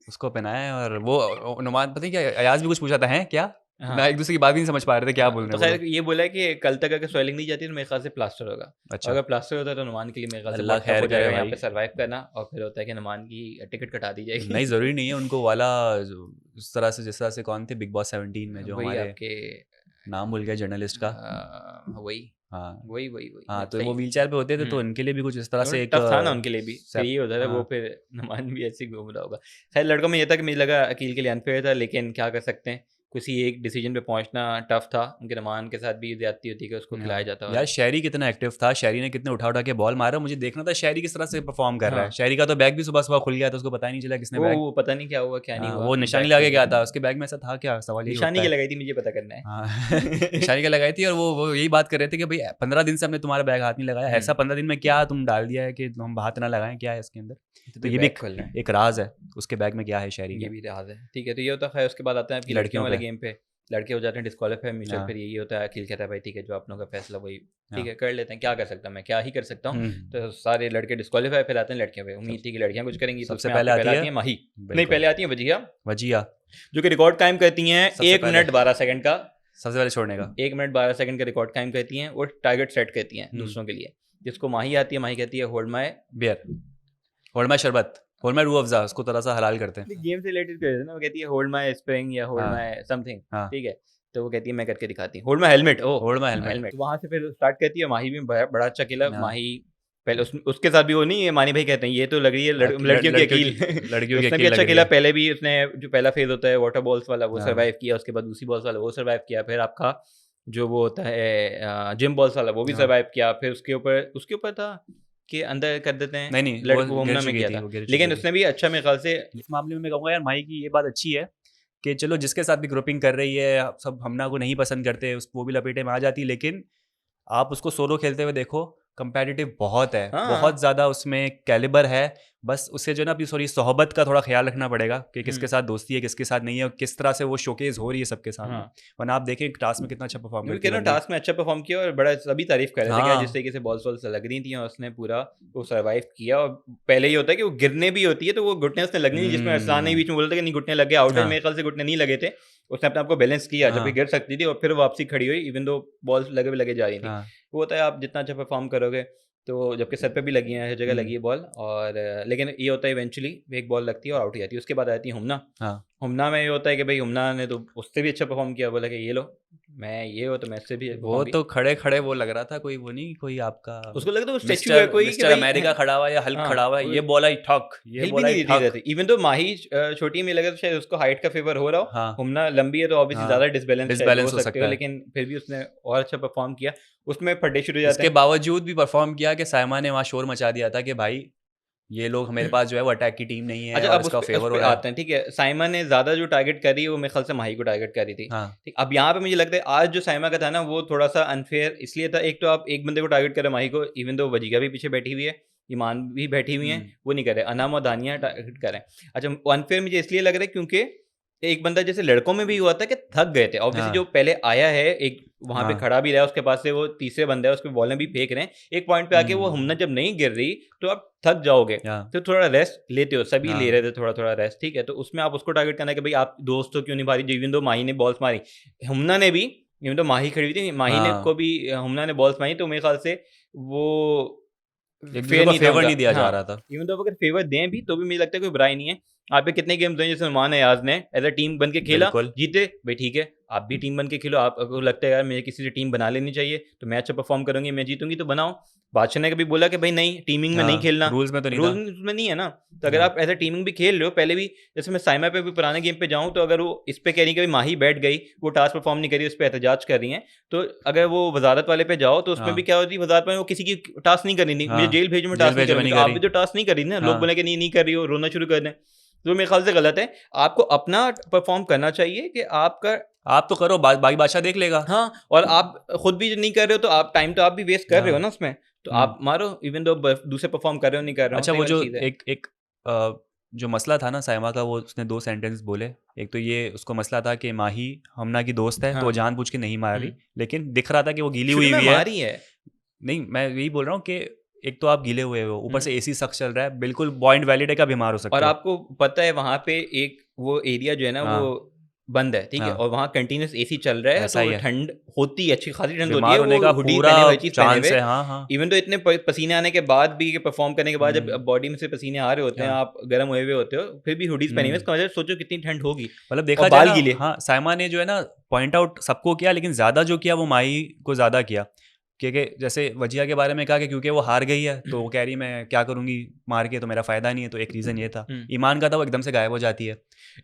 उसको पहनाया है, और वो नुमान पता नहीं क्या अयाज भी कुछ पूछा था, है क्या हाँ ना, एक दूसरे की बात ही नहीं समझ पा रहे थे क्या हाँ, बोल रहे तो हैं वो खैर लोग। ये बोला है कि कल तक अगर स्वेलिंग नहीं जाती तो मेरे ख्याल से प्लास्टर होगा। और अच्छा, अगर प्लास्टर होता है तो नुमान के लिए मेरे ख्याल से अल्लाह बहुत टफ खैर हो करे जाएगा यहाँ भाई। पे सर्वाइव करना, और फिर होता है कि नुमान की टिकट कटा दी जाएगी। नहीं जरूरी नहीं है उनको वाला उस तरह से, जिस तरह से कौन थे बिग बॉस 17 में जो वही हमारे आपके नाम भूल गया जर्नलिस्ट का। वही हाँ वही वही वही हाँ, तो सही। वो व्हील चेयर पे होते थे, तो उनके लिए भी कुछ इस तरह से एक टफ था ना उनके लिए भी, फिर सेप- ये होता है वो, हाँ फिर नुमान भी ऐसे ही घूम रहा होगा। खैर लड़कों में ये था कि मुझे लगा अकील के लिए अनफेयर था, लेकिन क्या कर सकते हैं, किसी एक डिसीजन पे पहुंचना टफ था। उनके नुमान के साथ भी ज्यादती होती है कि उसको खिलाया जाता यार है। शहरी कितना एक्टिव था, शहरी ने कितने उठा उठा के बॉल मारा, मुझे देखना था शहरी किस तरह से परफॉर्म कर रहा है। हाँ शहरी का तो बैग भी सुबह सुबह खुल गया था, उसको पता ही नहीं चला किसने बैग, वो पता नहीं क्या हुआ क्या नहीं हुआ, वो निशानी बैग लगा खुल के गया। गया था, उसके बैग में ऐसा था क्या, सवाल यही निशानी उठता क्या है। लगाई थी मुझे पता करना है। हाँ निशानी क्या लगाई थी, और वो यही बात कर रहे थे कि भाई 15 दिन से हमने तुम्हारा बैग हाथ नहीं लगाया, ऐसा 15 दिन में क्या तुम डाल दिया है कि हम हाथ ना लगाएं, क्या है इसके अंदर। तो ये भी बैग खोल रहे हैं, एक राज है उसके बैग में क्या है शहरी ये के। भी राज है। ठीक है, तो ये होता है। उसके बाद आते हैं आपकी लड़कियों लड़कियों वाले पे गेम पे। लड़के हो जाते हैं डिस्क्वालीफाई म्यूचुअल, हाँ फिर यही होता है, अखिल कहता है भाई ठीक है जो आप लोगों का फैसला वही ठीक हाँ है कर लेते हैं, क्या कर सकता हूँ मैं, क्या ही कर सकता हूँ। हम्म, तो सारे लड़के डिस्क्वालीफाई, फिर आते हैं लड़कियों पे। उम्मीद थी कि लड़कियां कुछ करेंगी, तो सबसे उसमें पहले आपकी आती पहले है आती है माही, नहीं बिल्कुल पहले आती है वजिया, वजिया, जो कि रिकॉर्ड कायम करती हैं सबसे 1 पहले मिनट 12 सेकंड का। सबसे पहले छोड़ने का। 1 मिनट 12 सेकंड का रिकॉर्ड कायम करती हैं और टारगेट सेट करती हैं दूसरों के लिए। जिसको माही आती है, माही कहती है hold my beer, hold my sharbat, hold my Rooh Afza, उसको थोड़ा सा हलाल करते हैं। गेम से रिलेटेड कर देते हैं ना, वो कहती है होल्ड माय स्प्रिंग या होल्ड हाँ माय समथिंग, हाँ, ठीक है। तो वो कहती है मैं करके दिखाती हूँ hold my helmet, oh hold my helmet. Helmet. वहां से फिर स्टार्ट करती है। माही भी बड़ा अच्छा खेला। हाँ माही पहले उसके साथ भी वो नहीं है, मानी भाई कहते हैं ये तो लग रही है लड़कियों की अकील। लड़कियों की उसने भी अकील अच्छा लग रही खेला। है। पहले भी उसने जो पहला फेज होता है वाटर बॉल्स वाला वो हाँ सर्वाइव किया, उसके बाद दूसरी बॉल्स वाला वो सर्वाइव किया, फिर आपका जो वो होता है जिम बॉल्स वाला वो भी हाँ सर्वाइव किया, फिर उसके ऊपर था कि अंदर कर देते हैं। नहीं नहीं, वो लड़को गिर में चुकी किया थी, था, वो गिर चुकी लेकिन थी। उसने भी अच्छा मेरे ख्याल से। इस मामले में मैं कहूँगा यार माही की ये बात अच्छी है कि चलो जिसके साथ भी ग्रुपिंग कर रही है, सब हमना को नहीं पसंद करते, वो भी लपेटे में आ जाती, लेकिन आप उसको सोलो खेलते हुए देखो, कंपेटिटिव बहुत है, हाँ बहुत ज़्यादा उसमें कैलिबर है। बस उससे जो है ना अपनी थोड़ी सोहबत का थोड़ा ख्याल रखना पड़ेगा कि किसके साथ दोस्ती है किसके साथ नहीं है, और किस तरह से वो शोकेस हो रही है सबके सामने। हाँ वरना आप देखें टास्क में कितना अच्छा परफॉर्म मैं करती कह है रहा हूँ बंदी। टास्क में अच्छा परफॉर्म किया और बड़ा सभी तारीफ कर रहे थे कि यार जिस हाँ तरीके से बॉल्स वॉल्स लग रही थी और उसने पूरा वो सर्वाइव किया। और पहले ही होता है कि वो गिरने भी होती है तो वो घुटने उसने लगनी नहीं, जिसमें अरसलान ने बीच में बोला था कि नहीं घुटने लग गए, आउट है, हाँ मेरे ख्याल से घुटने नहीं लगे थे। उसने अपने आप को बैलेंस किया जब हाँ गिर सकती थी और फिर वापसी खड़ी हुई, इवन दो बॉल्स लगे जा रही थी। हाँ वो होता है आप जितना अच्छा परफॉर्म करोगे, तो जबकि सर पे भी लगी है, हर जगह लगी है बॉल। और लेकिन ये होता है इवेंचुअली एक बॉल लगती है और आउट हो जाती है। उसके बाद आती है हुमना। हाँ हुमना में ये होता है कि भाई हुमना ने तो उससे भी अच्छा परफॉर्म किया, बोला कि ये लो मैं ये हो तो मैं इससे भी वो तो खड़े खड़े वो लग रहा था कोई, वो नहीं कोई आपका उसको लगता है वो स्टैचू है कोई कि मिस्टर भाई अमेरिका खड़ा हुआ है या हल्क हाँ, खड़ा हुआ है, वो ये बोला ही ठक, ये हिल भी बोला नहीं ही दी ठक। रहती। इवन तो माही छोटी में लगा तो शायद उसको हाइट का फेवर हो रहा हो, हाँ हुमना लंबी है तो ऑब्वियसली हाँ, ज्यादा डिसबैलेंस शायद हो डिसबैलेंस हो सकते सकता हो, है। लेकिन फिर भी उसने और अच्छा परफॉर्म किया। उसमें फड्डे शुरू हो जाते इसके हैं। बावजूद भी परफॉर्म किया कि साइमा ने वहाँ शोर मचा दिया था कि भाई ये लोग मेरे पास जो है वो अटैक की टीम नहीं है अच्छा और अब इसका उस फेवर हो पे रहा है। आते हैं, ठीक है। साइमा ने ज्यादा जो टारगेट करी है वो मेरे ख्याल से माही को टारगेट करी थी, हाँ ठीक। अब यहाँ पे मुझे लगता है आज जो साइमा का था ना वो थोड़ा सा अनफेयर इसलिए था। एक तो आप एक बंदे को टारगेट करें माही को, इवन दो वजीगा भी पीछे बैठी हुई है, ईमान भी बैठी हुई है, वो नहीं करे, अनाम और दानिया टारगेट करें। अच्छा अनफेयर मुझे इसलिए लग रहा है क्योंकि एक बंदा जैसे लड़कों में भी हुआ था कि थक गए थे ऑब्वियसली, हाँ जो पहले आया है एक वहां पे हाँ खड़ा भी रहा, उसके पास से वो तीसरे बंदे है, उसके बॉलें भी फेंक रहे हैं, एक पॉइंट पे आके वो हमना हम्म जब नहीं गिर रही तो आप थक जाओगे, हाँ तो थोड़ा रेस्ट लेते हो, सभी ले रहे हाँ थे थोड़ा थोड़ा रेस्ट, ठीक है, तो उसमें आप उसको टारगेट करना है कि भाई आप दोस्त तो क्यों नहीं मारी, इवन दो माही ने बॉल्स मारी, हमना ने भी, इवन तो माही खड़ी हुई थी, माही ने को हाँ भी हमना ने बॉल्स मारी, तो मेरे ख्याल से वो एक दूसरे फेयर को नहीं था फेवर उनका। नहीं दिया जा हाँ, रहा था। इवन तो अगर फेवर दें भी तो भी मुझे लगता है कोई बुराई नहीं है। आप पे कितने गेम्स हैं जैसे सलमान अयाज ने एज अ टीम बन के खेला, बिल्कुल जीते भाई, ठीक है, आप भी टीम बन के खेलो, आपको लगता है यार मुझे किसी से टीम बना लेनी चाहिए तो मैं अच्छा परफॉर्म करूंगी, मैं जीतूंगी, तो बनाओ। बादशाह ने कभी बोला कि भाई नहीं टीमिंग में नहीं हाँ खेलना, रूल्स में तो नहीं रूल था। में नहीं है ना, तो अगर हाँ आप एज अ टीमिंग भी खेल रहे हो, पहले भी जैसे मैं साइमा पे भी पुराने गेम पे जाऊं तो अगर वो इस पे कह रही है कि भाई माही बैठ गई, वो टास्क परफॉर्म नहीं करी, उस पर एहतजाज कर रही है, तो अगर वो वजारत वाले पे जाओ तो उसमें भी हाँ क्या होती है, वजारत में वो किसी की टास्क नहीं करनी थी, मुझे हाँ जेल भेजो में जेल टास्क नहीं भेजो में करूंगी, नहीं तो आप करी। भी तो टास्क नहीं करी ना, लोग हाँ बोले कि नहीं नहीं कर रही हो, रोना शुरू कर दें, तो मेरे ख्याल से गलत है। आपको अपना परफॉर्म करना चाहिए कि आपका, आप तो करो बाकी बादशाह देख लेगा। हाँ, और आप खुद भी नहीं कर रहे हो तो आप टाइम तो आप भी वेस्ट कर रहे हो हाँ ना उसमें, तो हम्म आप मारो, इवन दो दूसरे परफॉर्म कर रहे हो नहीं कर रहे हो, अच्छा तो ये वो वाली जो चीज़ है। एक एक जो मसला था ना साइमा का, वो उसने 2 सेंटेंस बोले। एक तो ये उसको मसला था कि माही हमना की दोस्त है तो हाँ। वो जानबूझ के नहीं मार रही, लेकिन दिख रहा था कि वो गीली शुरू हुई में हुई है। मारी है। नहीं मैं यही बोल रहा हूँ कि एक तो आप गीले हुए हो, ऊपर हम्म। से एसी सख्त चल रहा है, बिल्कुल पॉइंट वैलिड है कि आप बीमार हो और सकते हो। आपको पता है वहां पे एक वो एरिया जो है ना वो हाँ बंद है, ठीक है, हाँ और वहाँ कंटिन्यूस एसी चल रहा है, ऐसा तो ही है, ठंड होती है, अच्छी खासी ठंड होती है, बीमार वो होने का हुडी पूरा पहने हुए, चीज पहने चांस हुए, है। हाँ हाँ इवन तो इतने पसीने आने के बाद भी परफॉर्म करने के बाद जब हम्म बॉडी में से पसीने आ रहे होते हैं, हाँ आप गर्म हुए हुए होते हो, फिर भी हुडीज पहनी हुई, हम्म इसका मतलब सोचो कितनी ठंड होगी, मतलब और देखा जाए बाल ना, गीले। हाँ साइमा ने जो है ना पॉइंट आउट सबको किया, लेकिन ज़्यादा जो किया वो माही को ज़्यादा किया। क्योंकि जैसे वजिया के बारे में कहा कि क्योंकि वो हार गई है तो वो कह रही मैं क्या करूँगी मार के, तो मेरा फ़ायदा नहीं है, तो एक रीज़न ये था। हम्म। ईमान का था वो एकदम से गायब हो जाती है।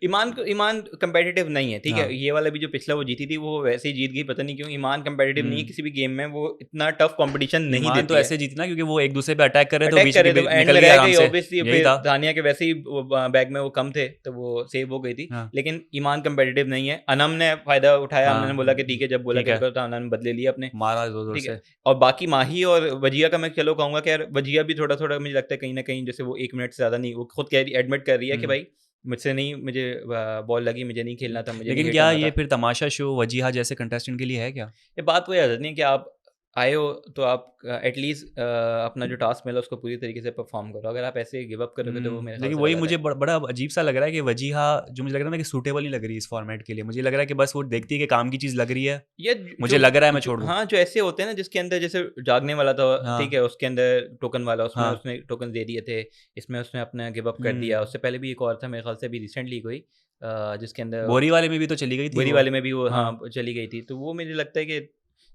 ईमान कंपेटिटिव नहीं है, ठीक है, हाँ ये वाला भी जो पिछला वो जीती थी वो वैसे ही जीत गई, पता नहीं क्यों, ईमान कंपेटिटिव नहीं है किसी भी गेम में, वो इतना टफ कंपटीशन नहीं ईमान तो देती है। ऐसे जीती ना क्योंकि वो एक दूसरे पे अटैक कर रहे थे, वो अटैक बीच करे में तो एंड निकल में गई रह आराम गई से। ऑब्वियसली, यही फिर था। दानिया के वैसे ही बैग में वो कम थे तो वो सेव हो गई थी, हाँ लेकिन ईमान कंपेटिटिव नहीं है। अनम ने फायदा उठाया, हमने हाँ बोला कि ठीक है, जब बोला ठीक कि है, रुको तो अनम ने बदले लिए अपने, मारा जोर जोर ठीक से। है। और बाकी माही और वजिया का मैं चलो कहूंगा कि यार वजिया भी थोड़ा थोड़ा मुझे लगता है कहीं ना कहीं, जैसे वो 1 मिनट से ज्यादा नहीं, वो खुद कह रही, एडमिट कर रही है कि हम्म भाई मुझसे नहीं, मुझे बॉल लगी, मुझे नहीं खेलना था, मुझे नहीं लेकिन हिट क्या होना ये था। फिर तमाशा शो वजीहा जैसे कंटेस्टेंट के लिए है क्या? ये बात कोई आदत नहीं है कि आप आए हो तो आप एटलीस्ट अपना जो टास्क मिला उसको पूरी तरीके से परफॉर्म करो, अगर आप ऐसे गिव अप करोगे तो वो मेरे ख्याल लेकिन से वही गलत मुझे है। बड़ा अजीब सा लग रहा है कि वजीहा जो मुझे लग रहा है ना कि सूटेबल नहीं लग रही इस फॉर्मेट के लिए। मुझे लग रहा है कि बस वो देखती है कि काम की चीज़ लग रही है, ये मुझे लग रहा है मैं जो छोड़ दूँ। हाँ, जो ऐसे होते हैं ना जिसके अंदर जैसे जागने वाला था, ठीक हाँ है, उसके अंदर टोकन वाला, उसमें हाँ उसने टोकन दे दिए थे, इसमें उसने अपना गिव अप कर दिया, हम्म उससे पहले भी एक और था मेरे ख्याल से अभी रिसेंटली कोई जिसके अंदर बोरी वाले में भी तो चली गई थी बुरी वो। वाले में भी वो, हाँ हाँ, चली गई थी, तो वो मुझे लगता है कि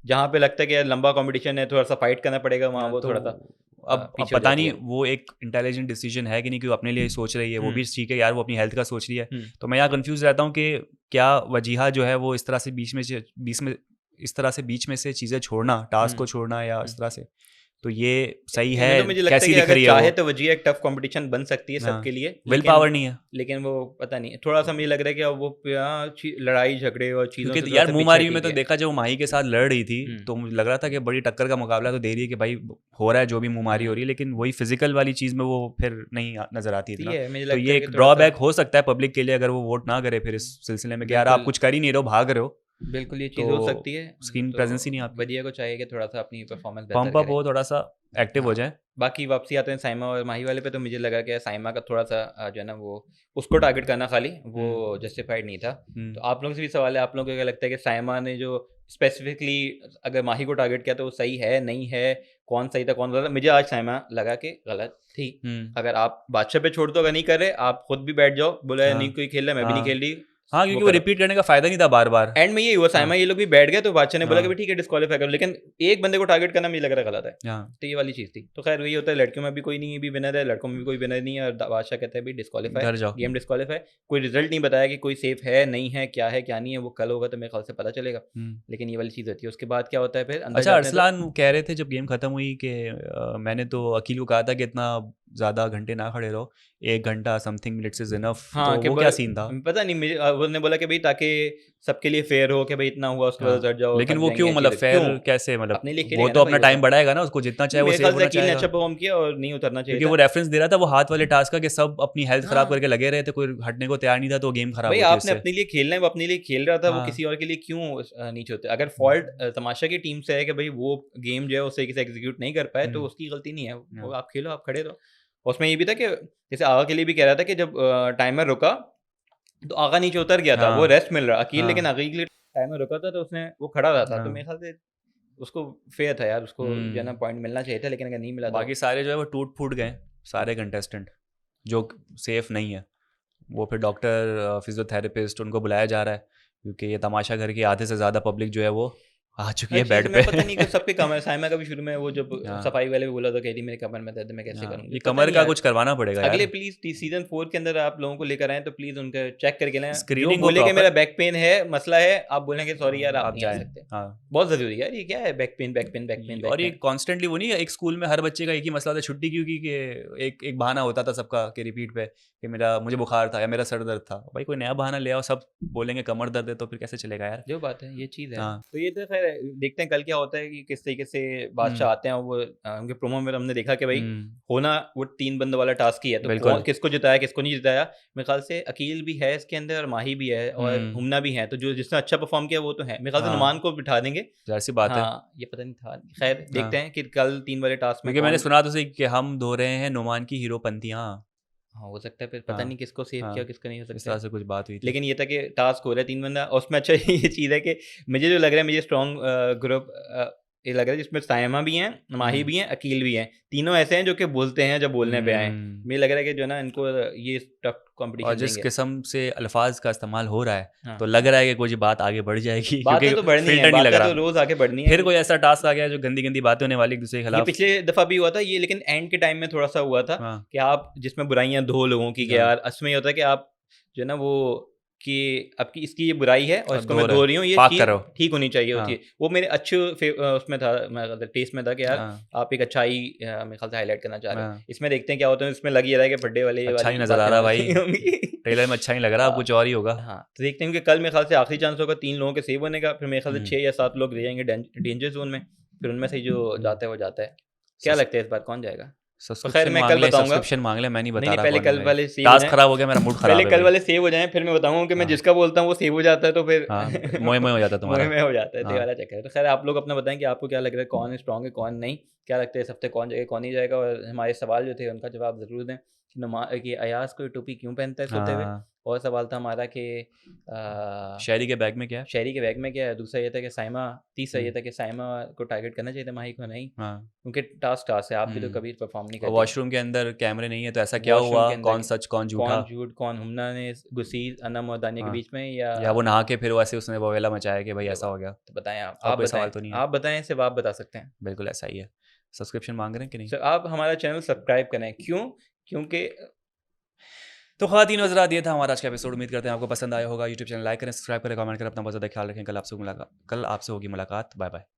जहाँ पे लगता है कि यार लंबा कंपटीशन है, थोड़ा सा फाइट करना पड़ेगा, वहाँ वो तो थोड़ा सा अब पीछे हो पता जाती नहीं है। वो एक इंटेलिजेंट डिसीजन है कि नहीं, क्यों अपने लिए सोच रही है, वो हम्म। भी ठीक है यार, वो अपनी हेल्थ का सोच रही है। हम्म। तो मैं यहाँ कंफ्यूज रहता हूँ कि क्या वजीहा जो है वो इस तरह से इस तरह से बीच में से चीज़ें छोड़ना, टास्क हम्म। को छोड़ना या हम्म। इस तरह से, तो ये सही है? इवन तो मुझे लगता है कैसी कि दिख अगर रही है वो? चाहे तो वजीहा एक टफ कंपटीशन बन सकती है हाँ सबके लिए, विल लेकिन पावर नहीं है। लेकिन वो पता नहीं, थोड़ा सा मुझे लग रहा है कि अब वो लड़ाई झगड़े और चीज़ों से क्योंकि थोड़ा यार सा मुंह पीछे है, मारी में ठीक तो है। देखा जब वो माही के साथ लड़ रही थी हम्म। तो मुझे लग रहा था कि बड़ी टक्कर का मुकाबला तो दे रही है कि भाई हो रहा है, जो भी मुंह मारी हो रही है, लेकिन वही फिजिकल वाली चीज़ में वो फिर नहीं नजर आती तो इतना। ये मुझे तो लगता ये है एक कि थोड़ा सा, ड्रॉबैक हो सकता है पब्लिक के लिए अगर वो वोट ना करे फिर इस सिलसिले में कि यार आप बिल्कुल कुछ कर ही नहीं रहे हो, भाग रहे हो, बिल्कुल ये तो चीज़ हो सकती है। स्क्रीन तो प्रेजेंस ही नहीं आपकी, वजीहा को चाहिए कि थोड़ा सा अपनी परफॉर्मेंस बेहतर पंप अप करे। हो, थोड़ा सा एक्टिव हो हाँ, जाए। बाकी वापसी आते हैं साइमा और माही वाले पे, तो मुझे लगा कि साइमा का थोड़ा सा जो है ना वो उसको टारगेट करना खाली वो जस्टिफाइड नहीं था। तो आप लोगों से भी सवाल है, आप लोगों को क्या लगता है कि साइमा ने जो स्पेसिफिकली अगर माही को टारगेट किया तो वो सही है, नहीं है, कौन सही था कौन गलत? मुझे आज साइमा लगा कि गलत थी। अगर आप बादशाह पे छोड़ दो, अगर नहीं कर रहे, आप खुद भी बैठ जाओ, बोला नहीं हाँ कोई खेल रहा है, मैं भी नहीं हाँ खेल रही, हाँ वो क्योंकि वो करो। रिपीट करने का फायदा नहीं था बार बार। एंड में यही हुआ, साइमा हाँ ये लोग भी बैठ गए, तो बादशाह ने बोला कि हाँ भाई ठीक है डिस्क्वालीफाई करो, लेकिन एक बंदे को टारगेट करना मुझे लग रहा है गलत है। हाँ तो ये वाली चीज़ थी। तो खैर वही होता है, लड़कियों में भी कोई नहीं भी विनर है, लड़कों में भी कोई विनर नहीं है, और बादशाह कहते हैं भी डिस्क्वालीफाई, घर जाओ। Game disqualify. कोई रिजल्ट नहीं बताया कि कोई सेफ है नहीं है, क्या है क्या नहीं है, वो कल होगा तो मेरे ख्याल से पता चलेगा। लेकिन ये वाली चीज़ होती है। उसके बाद क्या होता है फिर अंदर अच्छा जाते हैं तो अरसलान कह रहे थे जब गेम खत्म हुई कि मैंने तो अकील को कहा था कि इतना ज़्यादा घंटे ना खड़े रहो, 1 घंटा समथिंग मिनट्स इज इनफ, हाँ तो कि वो क्या सीन था? पता नहीं मुझे, उन्होंने बोला कि भाई ताकि सबके लिए फेयर हो कि भाई इतना हुआ उसके बाद हाँ, उतर जाओ, लेकिन थक वो जाएंगे, क्यों ये मतलब चीज़ें फेयर क्यों? कैसे, मतलब अपने लिए वो खेलेगा तो ना अपना भाई वो टाइम तो। बढ़ाएगा ना, उसको जितना चाहे वो मेरे सेव ख्याल से होना अकील ने अच्छा चाहेगा। परफॉर्म किया और नहीं उतरना चाहिए क्योंकि था। वो रेफरेंस दे रहा था वो हाथ वाले टास्क का कि सब अपनी हेल्थ खराब हाँ करके लगे रहे थे, कोई हटने को तैयार नहीं था, तो गेम खराब भाई होती आपने उससे। अपने लिए खेलना है, वो अपने लिए खेल रहा था, वो हाँ किसी और के लिए क्यों नीचे होते? अगर फॉल्ट तमाशा की टीम से है कि भाई वो गेम जो है वो सही से एग्जीक्यूट नहीं कर पाए, तो उसकी गलती नहीं है, वो आप खेलो, आप खड़े रहो। उसमें ये भी था कि जैसे आगा के लिए भी कह रहा था कि जब टाइमर रुका तो आगा नीचे उतर गया था, वो हाँ रेस्ट मिल रहा अकील, लेकिन हाँ आगे के लिए टाइमर रुका था तो उसने वो खड़ा रहा था, तो मेरे हाँ। ख्याल से उसको फेयर था यार, उसको जो है ना हम्म। पॉइंट मिलना चाहिए था, लेकिन अगर नहीं मिला तो बाकी सारे जो है वो टूट फूट गए, सारे कंटेस्टेंट जो सेफ नहीं है। वो फिर डॉक्टर, फिजियोथेरेपिस्ट उनको बुलाया जा रहा है, क्योंकि ये तमाशा घर की आधे से ज़्यादा पब्लिक जो है वो आ चुकी हर है चीज़ बेड में पे। पता नहीं कि सबके कमर, साइमा का भी शुरू में वो जब हाँ सफाई वाले भी बोला तो कह रही मेरे कमर में दर्द, मैं कैसे हाँ, करूँगी, ये पता कमर नहीं का यार। कुछ करवाना पड़ेगा अगले यार, प्लीज सीजन 4 के अंदर आप लोगों को लेकर आए तो प्लीज उनका चेक करके लें, जो स्क्रीनिंग हो बोले कि मेरा प्रॉपर। बैक पेन है, मसला है, आप बोलेंगे सॉरी यार आप आप नहीं आ जाएं। सकते। हाँ बहुत जरूरी है यार, ये क्या है back pain back pain back pain back और ये पेन। कॉन्स्टेंटली वो नहीं है, एक स्कूल में हर बच्चे का एक ही मसला था, छुट्टी क्यों की कि एक एक बहाना होता था सबका कि रिपीट पे कि मुझे बुखार था या मेरा सर दर्द था। भाई कोई नया बहाना ले आओ, सब बोलेंगे कमर दर्द है, तो फिर कैसे चलेगा यार। जो बात है ये चीज़ है। हाँ तो ये तो खैर देखते हैं कल क्या होता है कि किस तरीके से बादशाह आते हैं। वो उनके प्रोमो में हमने देखा कि भाई होना वो 3 बंदों वाला टास्क ही है, तो बिल्कुल। किसको जिताया किसको नहीं जिताया। मेरे ख्याल से अकील भी है इसके अंदर और माही भी है और हुमना भी है, तो जो जिसने अच्छा परफॉर्म किया वो तो है। मेरे ख्याल से हाँ नुमान को बिठा देंगे। जाहिर सी बात है, हाँ ये पता नहीं था, खैर देखते हाँ हैं कि कल 3 वाले टास्क में क्योंकि मैंने कौन। सुना तो सही कि हम धो रहे हैं नुमान की हीरोपंतियाँ। हाँ हो सकता है, फिर पता हाँ नहीं किसको सेव हाँ किया किसको नहीं हो इस सकता तरह है। से कुछ बात हुई थी। लेकिन ये था कि टास्क हो रहा है 3 बंदा, और उसमें अच्छा ये चीज़ है कि मुझे जो लग रहा है, मुझे स्ट्रॉन्ग ग्रुप ये लग रहा है जिसमें सायमा भी हैं, माही भी हैं, अकील भी हैं। तीनों ऐसे हैं जो कि बोलते हैं जब बोलने पे आए। मुझे लग रहा है कि जो है ना इनको ये टफ और कंपटीशन जिस देंगे। किस्म से अल्फाज का इस्तेमाल हो रहा है, हाँ तो लग रहा है कि कोई बात आगे बढ़ जाएगी, बातें क्योंकि तो बढ़नी है, फिल्टर नहीं लग बातें तो रहा। रोज आगे बढ़नी है। फिर कोई ऐसा टास्क आ गया जो गंदी गंदी बातें होने वाली एक दूसरे के ये खिलाफ। पिछले दफा भी हुआ था ये, लेकिन एंड के टाइम में थोड़ा सा हुआ था हाँ कि आप जिसमें बुराइयां धो लोगों की, कि हाँ, यार असल में ये होता है कि आप जो है ना वो कि आपकी इसकी ये बुराई है और और इसको धो मैं रहे धो हो, रही हूँ, ये पाक चीज़ करो। ठीक होनी चाहिए होती हाँ है। वो मेरे अच्छे उसमें था, मेरे टेस्ट में था कि यार हाँ आप एक अच्छाई मेरे ख्याल से हाईलाइट करना चाह रहे हो। हाँ, इसमें देखते हैं क्या होता है, इसमें लग ही रहा है कि बर्थडे वाले अच्छा नहीं वाली नजर आ बातें रहा भाई, होंगी। ट्रेलर में अच्छा नहीं लग रहा, अब कुछ और ही होगा। हाँ तो देखते हैं कि कल मेरे ख्याल से आखिरी चांस होगा 3 लोगों के सेव होने का, फिर मेरे ख्याल से 6 या 7 लोग रह जाएंगे डेंजर जोन में, फिर उनमें से जो जाता है वो जाता है। क्या लगता है इस बार कौन जाएगा? तो खैर सब्सक्रिप्शन मैं मांग कल ले, बताऊंगा। सब्सक्रिप्शन मांग ले, मैं नहीं बता नहीं रहा पहले कौन है कल भाई। वाले सेव हो टास्क जाएं, खराब हो गया, मेरा मूड खराब पहले है कल भाई। वाले सेव हो जाएं, फिर मैं बताऊंगा कि मैं हाँ जिसका बोलता हूँ वो सेव हो जाता है, तो फिर हाँ मोए मोए हो जाता मुँह तुम्हारा। में हो जाता है, तो ये हाँ वाला चक्कर है। तो खैर आप लोग अपना बताएं कि आपको क्या लग रहा है, कौन स्ट्रॉन्ग है कौन नहीं, क्या लगता है इस हफ्ते कौन जाएगा कौन नहीं जाएगा। और हमारे सवाल जो थे उनका जवाब ज़रूर दें कि अयाज को टोपी क्यों पहनता है सोते हुए। हाँ, और सवाल था हमारा कि शहरी के बैग में क्या है। शहरी के बैग में क्या है। दूसरा ये था कि साइमा, तीसरा ये हम्म, था कि साइमा को टारगेट करना चाहिए था, माही को नहीं, हाँ क्योंकि टास्क है, आप भी तो कभी परफॉर्म नहीं और करती। वॉशरूम के अंदर कैमरे नहीं है, तो ऐसा क्या वॉशरूम हुआ, के अंदर कौन सच कौन झूठा। कौन झूठ कौन हुमना ने गुसील अनम और दानिया के हाँ बीच में, या या वो नहा के फिर वैसे उसने ववेला मचाया कि भाई जो ऐसा हो गया। तो बताएं आप और आप कोई बताएं, सवाल तो नहीं है। आप बताएं, सिर्फ आप बता सकते हैं। बिल्कुल ऐसा ही है। सब्सक्रिप्शन मांग रहे हैं कि नहीं। सर आप हमारा चैनल सब्सक्राइब करें, क्यों? क्योंकि तो ख़वातीन हज़रात, ये था हमारा आज का एपिसोड। उम्मीद करते हैं आपको पसंद आया होगा। यूट्यूब चैनल लाइक करें, सब्सक्राइब करें, कमेंट करें, अपना बहुत ज़्यादा ख्याल रखें। कल आपसे होगी मुलाकात। Bye bye.